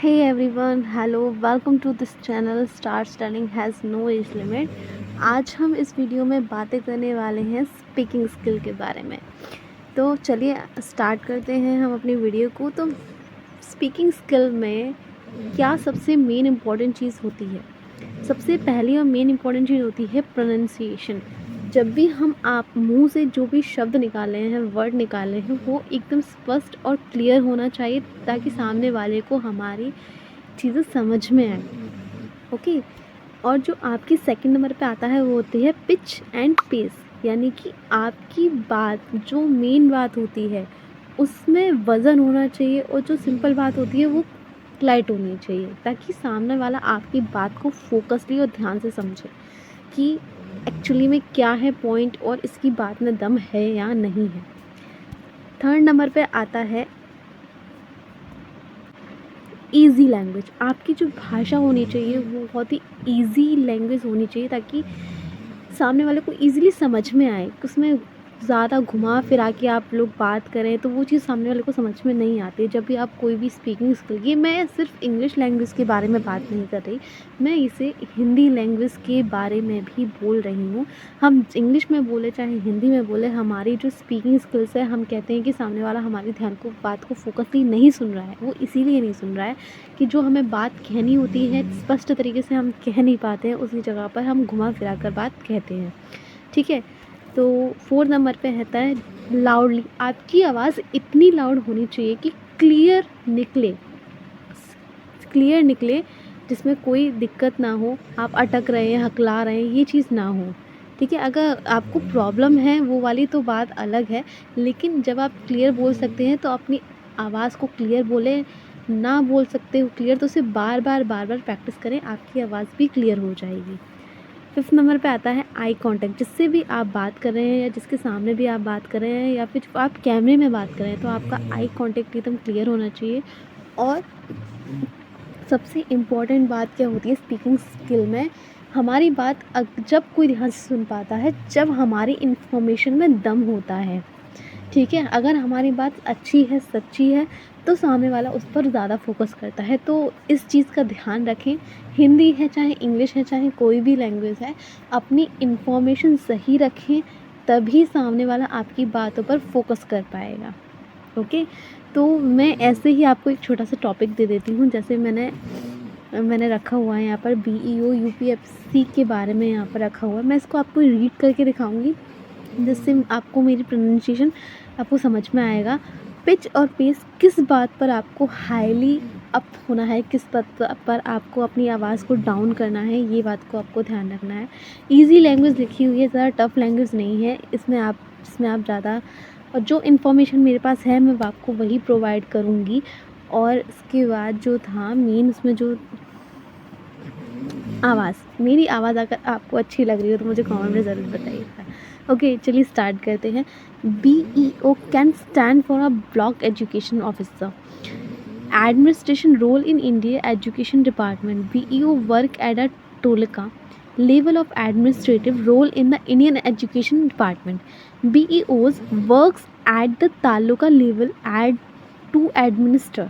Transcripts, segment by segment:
Hey everyone, hello, welcome to this channel Start Studying has no age limit। आज हम इस video में बातें करने वाले हैं स्पीकिंग स्किल के बारे में। तो चलिए स्टार्ट करते हैं हम अपनी वीडियो को। तो स्पीकिंग स्किल में क्या सबसे मेन इम्पॉर्टेंट चीज़ होती है? सबसे पहली और मेन इम्पॉर्टेंट चीज़ होती है प्रोनाउंसिएशन। जब भी हम आप मुंह से जो भी शब्द निकाले हैं, वर्ड निकाले हैं, वो एकदम स्पष्ट और क्लियर होना चाहिए ताकि सामने वाले को हमारी चीज़ें समझ में आए। ओके। और जो आपकी सेकंड नंबर पे आता है वो होती है पिच एंड पेस, यानी कि आपकी बात जो मेन बात होती है उसमें वज़न होना चाहिए और जो सिंपल बात होती है वो लाइट होनी चाहिए ताकि सामने वाला आपकी बात को फोकसली और ध्यान से समझे कि एक्चुअली में क्या है पॉइंट और इसकी बात में दम है या नहीं है। थर्ड नंबर पे आता है ईज़ी लैंग्वेज। आपकी जो भाषा होनी चाहिए वो बहुत ही ईज़ी लैंग्वेज होनी चाहिए ताकि सामने वाले को ईज़िली समझ में आए। उसमें ज़्यादा घुमा फिरा के आप लोग बात करें तो वो चीज़ सामने वाले को समझ में नहीं आती। जब भी आप कोई भी स्पीकिंग स्किल, ये मैं सिर्फ इंग्लिश लैंग्वेज के बारे में बात नहीं कर रही, मैं इसे हिंदी लैंग्वेज के बारे में भी बोल रही हूँ। हम इंग्लिश में बोले चाहे हिंदी में बोले, हमारी जो स्पीकिंग स्किल्स है, हम कहते हैं कि सामने वाला हमारी ध्यान को बात को फोकसली नहीं सुन रहा है। वो इसीलिए नहीं सुन रहा है कि जो हमें बात कहनी होती है स्पष्ट तरीके से हम कह नहीं पाते हैं, उसी जगह पर हम घुमा फिरा कर बात कहते हैं। ठीक है। तो फोर्थ नंबर पे रहता है लाउडली। आपकी आवाज़ इतनी लाउड होनी चाहिए कि क्लियर निकले, जिसमें कोई दिक्कत ना हो, आप अटक रहे हैं, हकला रहे हैं, ये चीज़ ना हो। ठीक है। अगर आपको प्रॉब्लम है वो वाली तो बात अलग है, लेकिन जब आप क्लियर बोल सकते हैं तो अपनी आवाज़ को क्लियर बोलें। ना बोल सकते हो क्लियर तो उसे बार बार प्रैक्टिस करें, आपकी आवाज़ भी क्लियर हो जाएगी। फिफ्थ नंबर पे आता है आई कांटेक्ट। जिससे भी आप बात कर रहे हैं या जिसके सामने भी आप बात कर रहे हैं या फिर आप कैमरे में बात कर रहे हैं तो आपका आई कांटेक्ट एकदम क्लियर होना चाहिए। और सबसे इम्पॉर्टेंट बात क्या होती है स्पीकिंग स्किल में, हमारी बात जब कोई ध्यान से सुन पाता है, जब हमारी इन्फॉर्मेशन में दम होता है। ठीक है। अगर हमारी बात अच्छी है, सच्ची है, तो सामने वाला उस पर ज़्यादा फोकस करता है। तो इस चीज़ का ध्यान रखें। हिंदी है चाहे इंग्लिश है चाहे कोई भी लैंग्वेज है, अपनी इन्फॉर्मेशन सही रखें, तभी सामने वाला आपकी बातों पर फोकस कर पाएगा। ओके। तो मैं ऐसे ही आपको एक छोटा सा टॉपिक दे देती हूँ। जैसे मैंने रखा हुआ है यहाँ पर BEO UPSC के बारे में यहाँ पर रखा हुआ है। मैं इसको आपको रीड करके दिखाऊंगी जिससे आपको मेरी प्रोनाउंसिएशन आपको समझ में आएगा। पिच और पेस, किस बात पर आपको हाईली अप होना है, किस बात पर आपको अपनी आवाज़ को डाउन करना है, ये बात को आपको ध्यान रखना है। इजी लैंग्वेज लिखी हुई है, ज़्यादा टफ लैंग्वेज नहीं है इसमें आप ज़्यादा, और जो इन्फॉर्मेशन मेरे पास है मैं आपको वही प्रोवाइड करूँगी। और इसके बाद जो था मेन, उसमें जो मेरी आवाज़ अगर आपको अच्छी लग रही हो तो मुझे कमेंट में ज़रूर बताइएगा। ओके, चलिए स्टार्ट करते हैं। BEO can stand for a block education officer, administration role in India education department. BEO work at a taluka level of administrative role in the Indian education department. BEOs works at the taluka level to administer,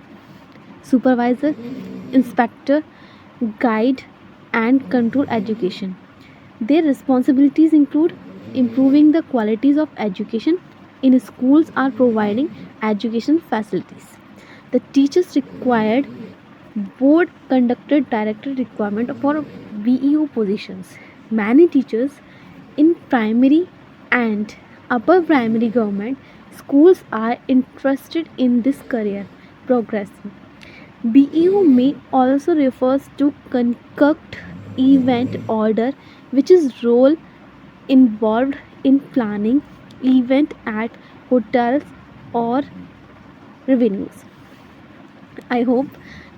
supervisor, inspector, guide and control education. Their responsibilities include improving the qualities of education in schools or providing education facilities. The teachers required board conducted director requirement for BEO positions. Many teachers in primary and upper primary government schools are interested in this career progression. BEO may also refers to conduct event order, which is role involved in planning event at hotels or revenues. I hope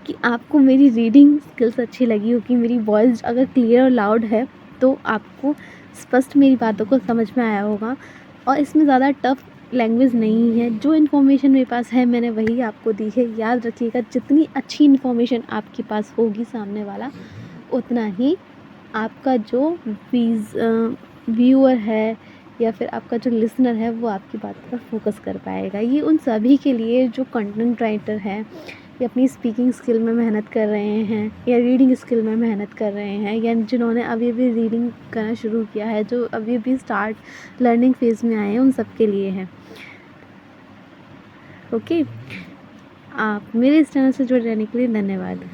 कि आपको मेरी reading skills अच्छी लगी होगी। मेरी voice अगर clear और loud है तो आपको स्पष्ट मेरी बातों को समझ में आया होगा। और इसमें ज़्यादा टफ लैंग्वेज नहीं है, जो इन्फॉर्मेशन मेरे पास है मैंने वही आपको दी है। याद रखिएगा, जितनी अच्छी इन्फॉर्मेशन आपके पास होगी सामने वाला उतना ही आपका जो व्यूअर है या फिर आपका जो लिसनर है वो आपकी बात पर फोकस कर पाएगा। ये उन सभी के लिए जो कंटेंट राइटर है या अपनी स्पीकिंग स्किल में मेहनत कर रहे हैं या रीडिंग स्किल में मेहनत कर रहे हैं, या जिन्होंने अभी अभी रीडिंग करना शुरू किया है, जो अभी अभी स्टार्ट लर्निंग फेज़ में आए हैं, उन सब के लिए है। ओके, आप मेरे इस चैनल से जुड़े रहने के लिए धन्यवाद।